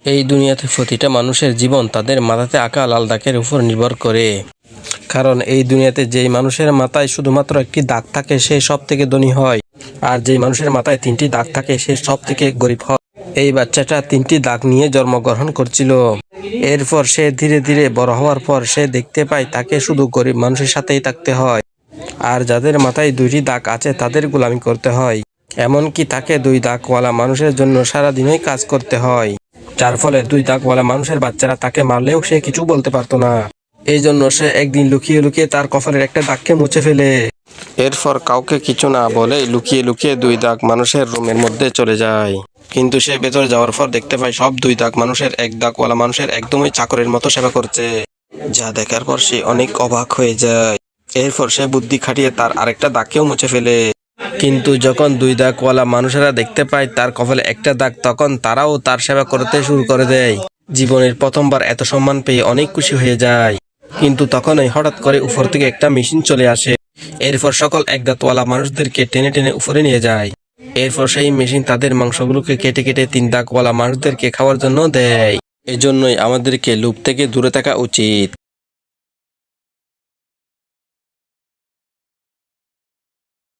এই দুনিয়াতে প্রতিটা মানুষের জীবন তাদের মাথাতে আঁকা লাল দাগের উপর নির্ভর করে। কারণ এই দুনিয়াতে যেই মানুষের মাথায় শুধুমাত্র একটি দাগ থাকে সে সব থেকে ধনী হয়, আর যেই মানুষের মাথায় 3টি দাগ থাকে সে সব থেকে গরিব হয়। এই বাচ্চাটা 3টি দাগ নিয়ে জন্মগ্রহণ করছিল। এরপর সে ধীরে ধীরে বড় হওয়ার পর সে দেখতে পায় তাকে শুধু গরিব মানুষের সাথেই থাকতে হয়, আর যাদের মাথায় 2টি দাগ আছে তাদের গোলামি করতে হয়। এমনকি তাকে 2 দাগওয়ালা মানুষের জন্য সারাদিনই কাজ করতে হয়, যার ফলে 2 দাগওয়ালা মানুষের বাচ্চারা তাকে মারলেও সে কিছু বলতে পারতো না। এই জন্য সে একদিন লুকিয়ে লুকিয়ে তার কপালের একটা দাগকে মুছে ফেলে। এরপর কাউকে কিছু না বলে লুকিয়ে লুকিয়ে 2 দাগ মানুষের রুমের মধ্যে চলে যায়। কিন্তু সে ভেতরে যাওয়ার পর দেখতে পায় সব 2 দাগ মানুষের 1 দাগওয়ালা মানুষের একদমই চাকরের মতো সেবা করছে, যা দেখার পর সে অনেক অবাক হয়ে যায়। এরপর সে বুদ্ধি খাটিয়ে তার আরেকটা দাগকেও মুছে ফেলে। কিন্তু যখন 2 দাগওয়ালা মানুষেরা দেখতে পায় তার কপালে একটা দাগ, তখন তারাও তার সেবা করতে শুরু করে দেয়। জীবনের প্রথমবার এত সম্মান পেয়ে অনেক খুশি হয়ে যায়। কিন্তু তখনই হঠাৎ করে উপর থেকে একটা মেশিন চলে আসে। এরপর সকল 1 দাগওয়ালা মানুষদেরকে টেনে টেনে উপরে নিয়ে যায়। এরপর সেই মেশিন তাদের মাংসগুলোকে কেটে কেটে 3 দাগওয়ালা মানুষদেরকে খাওয়ার জন্য দেয়। এজন্যই আমাদেরকে লোভ থেকে দূরে থাকা উচিত।